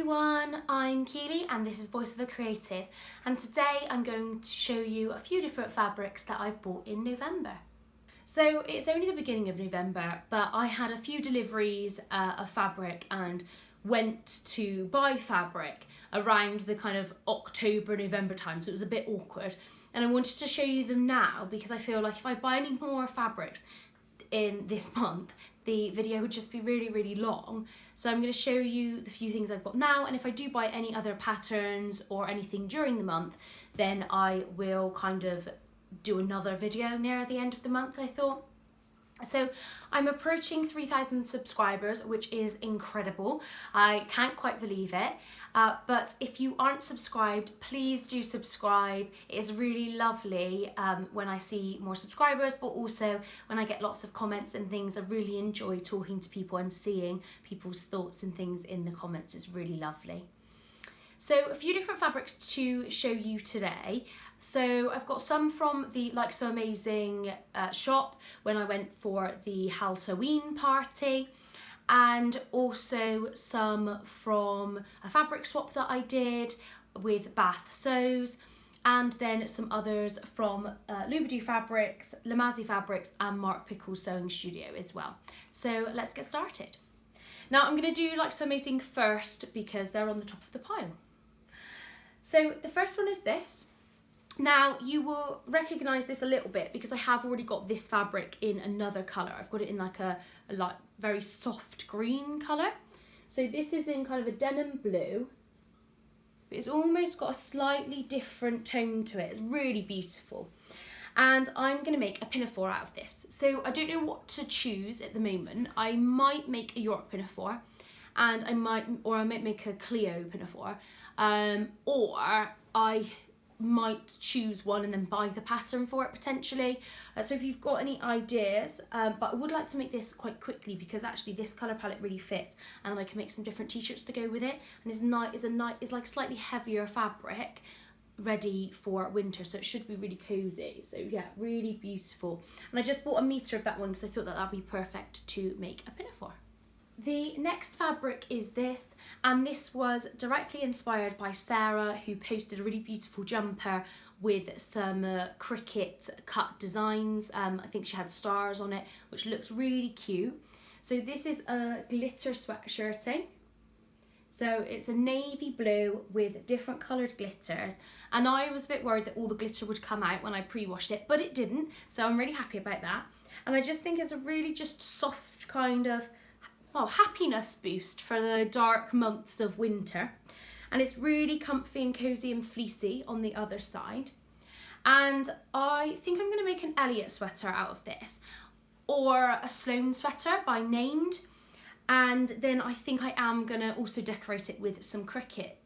everyone, I'm Kealy and this is Voice of a Creative, and today I'm going to show you a few different fabrics that I've bought in November. So it's only the beginning of November, but I had a few deliveries of fabric and went to buy fabric around the kind of October, November time, so it was a bit awkward. And I wanted to show you them now because I feel like if I buy any more fabrics in this month, the video would just be really long. So I'm going to show you the few things I've got now, and if I do buy any other patterns or anything during the month, then I will kind of do another video near the end of the month, I thought. So I'm approaching 3,000 subscribers, which is incredible. I can't quite believe it. But if you aren't subscribed, please do subscribe. It is really lovely when I see more subscribers, but also when I get lots of comments and things. I really enjoy talking to people and seeing people's thoughts and things in the comments. It's really lovely. So a few different fabrics to show you today. So I've got some from the Like So Amazing shop when I went for the Halloween party, and also some from a fabric swap that I did with Bath Sews, and then some others from Loubodu Fabrics, Fabrics and Mark Pickles Sewing Studio as well. So let's get started. Now I'm going to do Like So Amazing first because they're on the top of the pile. So the first one is this. Now you will recognise this a little bit because I have already got this fabric in another colour. I've got it in like a very soft green colour. So this is in kind of a denim blue, but it's almost got a slightly different tone to it. It's really beautiful. And I'm going to make a pinafore out of this. So I don't know what to choose at the moment. I might make a York pinafore, and I might make a Cleo pinafore, or I might choose one and then buy the pattern for it potentially. So if you've got any ideas, but I would like to make this quite quickly because actually this colour palette really fits, and I can make some different t-shirts to go with it, and it's like slightly heavier fabric ready for winter, so it should be really cozy. So yeah, really beautiful. And I just bought a metre of that one because I thought that that'd be perfect to make a pinafore. The next fabric is this, and this was directly inspired by Sarah, who posted a really beautiful jumper with some cricket cut designs. I think she had stars on it, which looked really cute. So this is a glitter sweatshirting. So it's a navy blue with different coloured glitters, and I was a bit worried that all the glitter would come out when I pre-washed it, but it didn't, so I'm really happy about that. And I just think it's a really just soft kind of happiness boost for the dark months of winter, and it's really comfy and cozy and fleecy on the other side. And I think I'm going to make an Elliot sweater out of this, or a Sloane sweater by Named, and then I think I am going to also decorate it with some cricket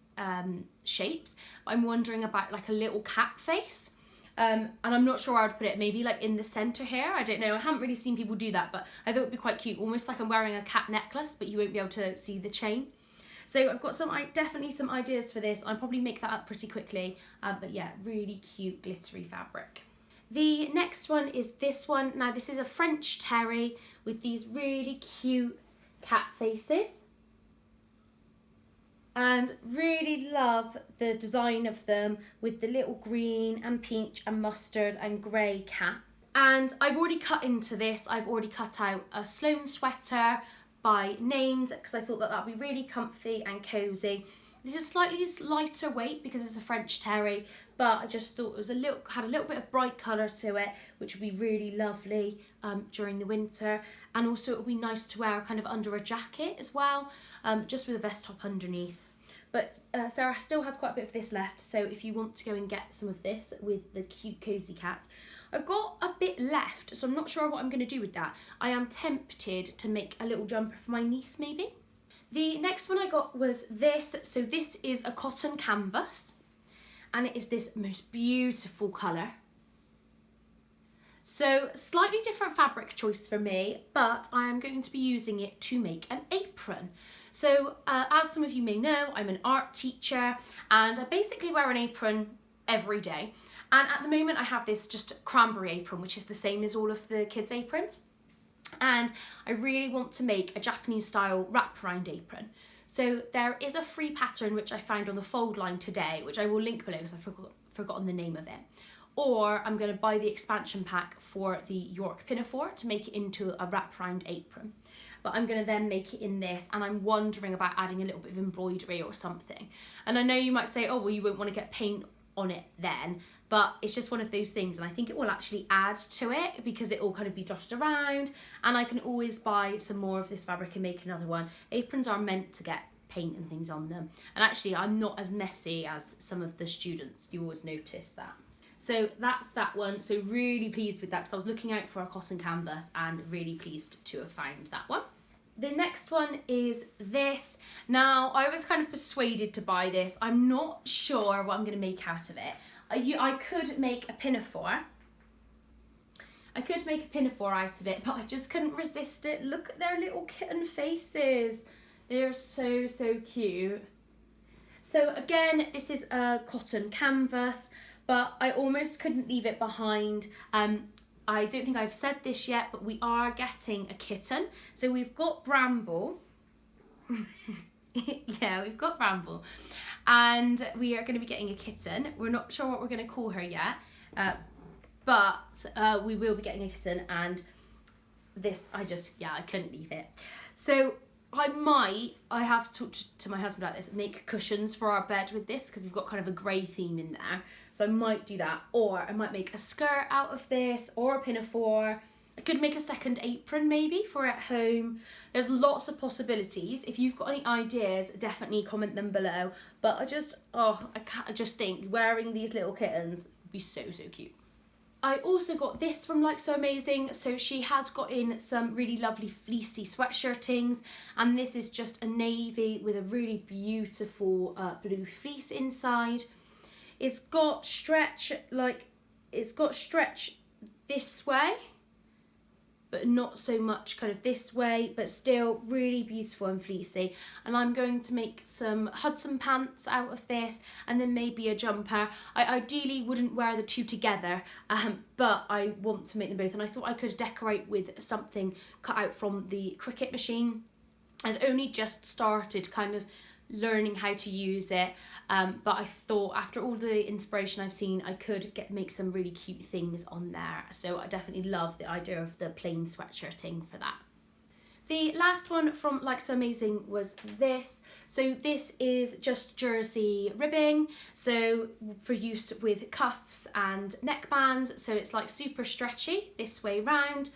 shapes. I'm wondering about like a little cat face. And I'm not sure where I'd put it, maybe like in the centre here, I don't know, I haven't really seen people do that, but I thought it would be quite cute, almost like I'm wearing a cat necklace, but you won't be able to see the chain. So I've got definitely some ideas for this. I'll probably make that up pretty quickly, but yeah, really cute glittery fabric. The next one is this one. Now this is a French terry with these really cute cat faces. And really love the design of them with the little green and peach and mustard and grey cat. And I've already cut into this. I've already cut out a Sloane sweater by Named because I thought that that'd be really comfy and cozy. This is slightly lighter weight because it's a French terry, but I just thought it was had a little bit of bright colour to it, which would be really lovely during the winter. And also it would be nice to wear kind of under a jacket as well, just with a vest top underneath. But Sarah still has quite a bit of this left, so if you want to go and get some of this with the cute cozy cat. I've got a bit left, so I'm not sure what I'm going to do with that. I am tempted to make a little jumper for my niece maybe. The next one I got was this. So this is a cotton canvas, and it is this most beautiful colour. So slightly different fabric choice for me, but I am going to be using it to make an apron. So as some of you may know, I'm an art teacher and I basically wear an apron every day. And at the moment I have this just cranberry apron, which is the same as all of the kids' aprons. And I really want to make a Japanese style wraparound apron. So there is a free pattern which I found on the fold line today, which I will link below because I've forgotten the name of it. Or I'm going to buy the expansion pack for the York Pinafore to make it into a wraparound apron. But I'm going to then make it in this, and I'm wondering about adding a little bit of embroidery or something. And I know you might say, oh, well, you won't want to get paint on it then, but it's just one of those things, and I think it will actually add to it because it will kind of be dotted around, and I can always buy some more of this fabric and make another one. Aprons are meant to get paint and things on them, and actually I'm not as messy as some of the students. You always notice that. So that's that one. So really pleased with that because I was looking out for a cotton canvas and really pleased to have found that one. The next one is this. Now, I was kind of persuaded to buy this. I'm not sure what I'm going to make out of it. I could make a pinafore. I could make a pinafore out of it, but I just couldn't resist it. Look at their little kitten faces. They're so, so cute. So again, this is a cotton canvas, but I almost couldn't leave it behind. I don't think I've said this yet, but we are getting a kitten. So we've got Bramble. Yeah, we've got Bramble. And we are going to be getting a kitten. We're not sure what we're going to call her yet, but we will be getting a kitten. And this, I couldn't leave it. So I have talked to my husband about this, make cushions for our bed with this because we've got kind of a grey theme in there. So I might do that, or I might make a skirt out of this, or a pinafore. I could make a second apron maybe for at home. There's lots of possibilities. If you've got any ideas, definitely comment them below. But I just think wearing these little kittens would be so, so cute. I also got this from Like So Amazing. So she has got in some really lovely fleecy sweatshirtings, and this is just a navy with a really beautiful blue fleece inside. It's got stretch this way, but not so much kind of this way, but still really beautiful and fleecy. And I'm going to make some Hudson pants out of this, and then maybe a jumper. I ideally wouldn't wear the two together, but I want to make them both, and I thought I could decorate with something cut out from the Cricut machine. I've only just started kind of learning how to use it, but I thought after all the inspiration I've seen, I could make some really cute things on there. So I definitely love the idea of the plain sweatshirting for that. The last one from Like So Amazing was this. So this is just jersey ribbing, so for use with cuffs and neckbands, so it's like super stretchy this way round.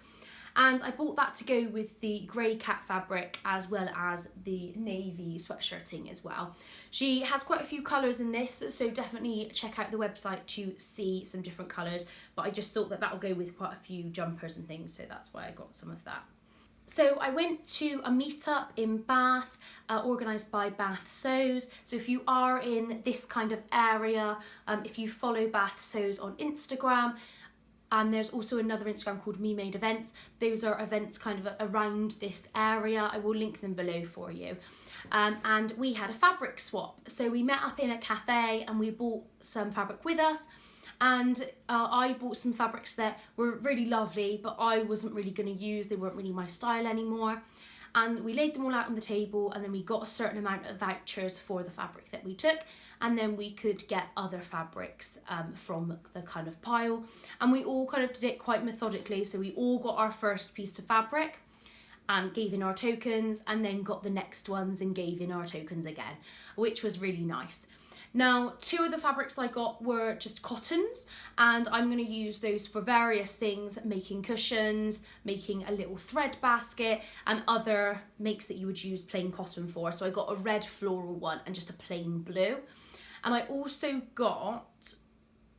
And I bought that to go with the grey cat fabric as well as the navy sweatshirting as well. She has quite a few colours in this, so definitely check out the website to see some different colours. But I just thought that will go with quite a few jumpers and things, so that's why I got some of that. So I went to a meetup in Bath, organised by Bath Sews. So if you are in this kind of area, if you follow Bath Sews on Instagram, and there's also another Instagram called Me Made Events. Those are events kind of around this area. I will link them below for you. And we had a fabric swap. So we met up in a cafe and we bought some fabric with us. And I bought some fabrics that were really lovely, but I wasn't really going to use. They weren't really my style anymore. And we laid them all out on the table, and then we got a certain amount of vouchers for the fabric that we took, and then we could get other fabrics from the kind of pile. And we all kind of did it quite methodically, so we all got our first piece of fabric and gave in our tokens, and then got the next ones and gave in our tokens again, which was really nice. Now, two of the fabrics I got were just cottons, and I'm going to use those for various things, making cushions, making a little thread basket, and other makes that you would use plain cotton for. So I got a red floral one and just a plain blue. And I also got,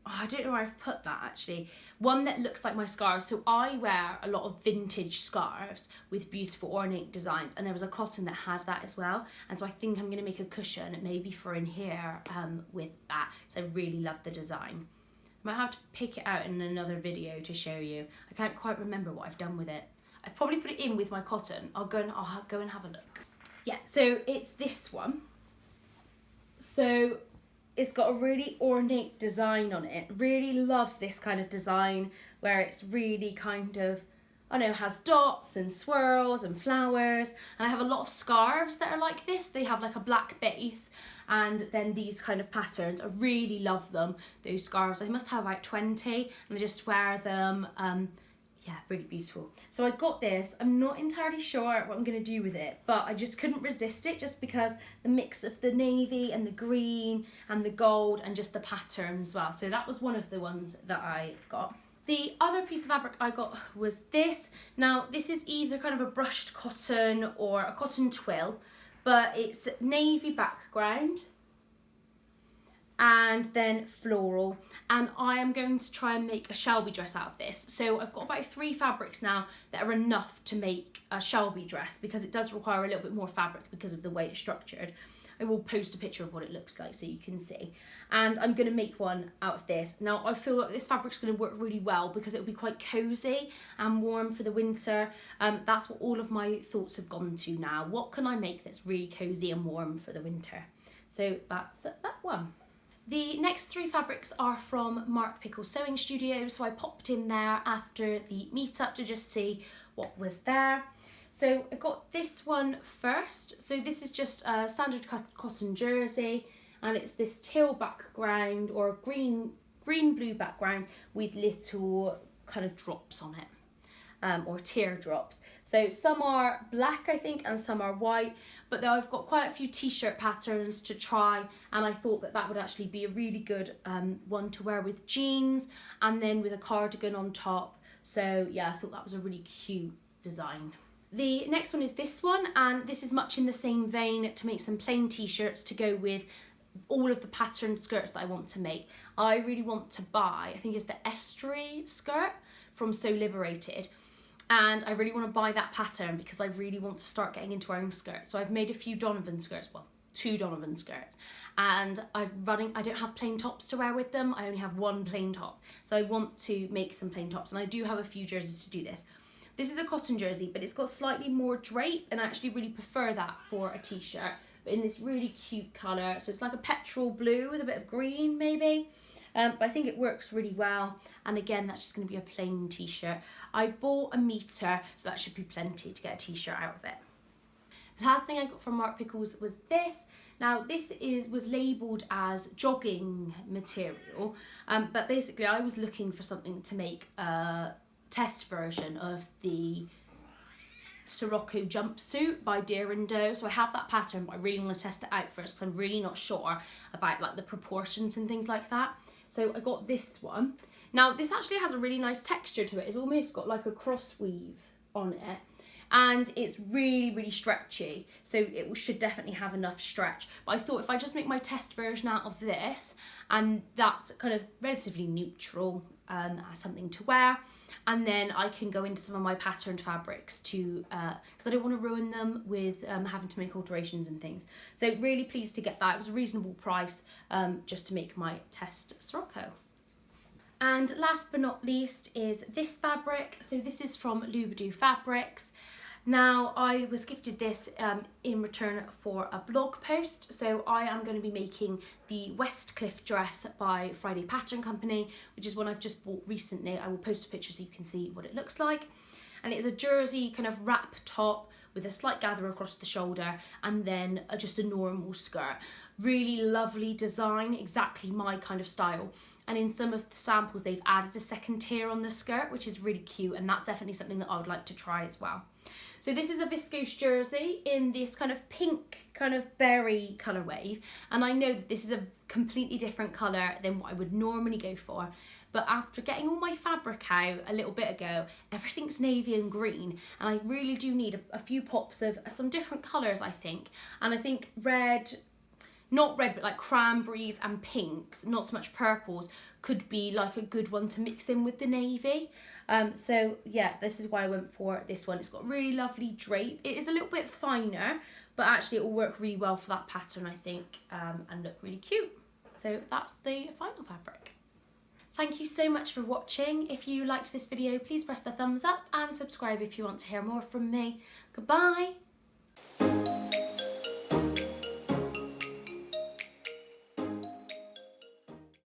I don't know where I've put that actually, one that looks like my scarf. So I wear a lot of vintage scarves with beautiful ornate designs, and there was a cotton that had that as well. And so I think I'm going to make a cushion maybe for in here with that. So I really love the design. I might have to pick it out in another video to show you. I can't quite remember what I've done with it. I've probably put it in with my cotton. I'll go and have a look. Yeah, so it's this one. So it's got a really ornate design on it. Really love this kind of design where it's really kind of, I know, has dots and swirls and flowers, and I have a lot of scarves that are like this. They have like a black base and then these kind of patterns. I really love them, those scarves. I must have about 20 and I just wear them. Yeah, really beautiful. So I got this. I'm not entirely sure what I'm going to do with it, but I just couldn't resist it just because the mix of the navy and the green and the gold and just the pattern as well. So that was one of the ones that I got. The other piece of fabric I got was this. Now, this is either kind of a brushed cotton or a cotton twill, but it's navy background and then floral, and I am going to try and make a Shelby dress out of this. So I've got about 3 fabrics now that are enough to make a Shelby dress, because it does require a little bit more fabric because of the way it's structured. I will post a picture of what it looks like so you can see, and I'm going to make one out of this. Now I feel like this fabric's going to work really well because it'll be quite cozy and warm for the winter. That's what all of my thoughts have gone to now. What can I make that's really cozy and warm for the winter? So that's that one. The next 3 fabrics are from Pickles Sewing Studio, so I popped in there after the meetup to just see what was there. So I got this one first. So this is just a standard cotton jersey, and it's this teal background or green-blue background with little kind of drops on it. Or teardrops. So some are black, I think, and some are white, but though I've got quite a few t-shirt patterns to try, and I thought that that would actually be a really good one to wear with jeans and then with a cardigan on top. So yeah, I thought that was a really cute design. The next one is this one, and this is much in the same vein to make some plain t-shirts to go with all of the patterned skirts that I want to make. I really want to buy, I think it's the Estuary skirt from Liberated. And I really want to buy that pattern because I really want to start getting into wearing skirts. So I've made a few Donovan skirts, well, 2 Donovan skirts, and I don't have plain tops to wear with them. I only have 1 plain top. So I want to make some plain tops, and I do have a few jerseys to do this. This is a cotton jersey, but it's got slightly more drape, and I actually really prefer that for a t-shirt, but in this really cute colour. So it's like a petrol blue with a bit of green maybe. But I think it works really well, and again, that's just going to be a plain t-shirt. I bought a metre, so that should be plenty to get a t-shirt out of it. The last thing I got from Pickles was this. Now this was labelled as jogging material, but basically I was looking for something to make a test version of the Sirocco jumpsuit by Deer & Doe. So I have that pattern, but I really want to test it out first because I'm really not sure about like the proportions and things like that. So I got this one. Now this actually has a really nice texture to it. It's almost got like a cross weave on it, and it's really, really stretchy. So it should definitely have enough stretch. But I thought if I just make my test version out of this, and that's kind of relatively neutral as something to wear, and then I can go into some of my patterned fabrics to, because I don't want to ruin them with having to make alterations and things. So really pleased to get that. It was a reasonable price just to make my test Sirocco. And last but not least is this fabric. So this is from Loubodu Fabrics. Now I was gifted this in return for a blog post. So I am going to be making the Westcliff dress by Friday Pattern Company, which is one I've just bought recently. I will post a picture so you can see what it looks like. And it's a jersey kind of wrap top with a slight gather across the shoulder, and then just a normal skirt. Really lovely design, exactly my kind of style. And in some of the samples they've added a second tier on the skirt, which is really cute, and that's definitely something that I would like to try as well. So this is a viscose jersey in this kind of pink kind of berry colour wave, and I know that this is a completely different colour than what I would normally go for, but after getting all my fabric out a little bit ago, everything's navy and green, and I really do need a few pops of some different colours, I think. And I think red, not red, but like cranberries and pinks, not so much purples, could be like a good one to mix in with the navy. So yeah, this is why I went for this one. It's got really lovely drape. It is a little bit finer, but actually it will work really well for that pattern, I think, and look really cute. So that's the final fabric. Thank you so much for watching. If you liked this video, please press the thumbs up and subscribe if you want to hear more from me. Goodbye.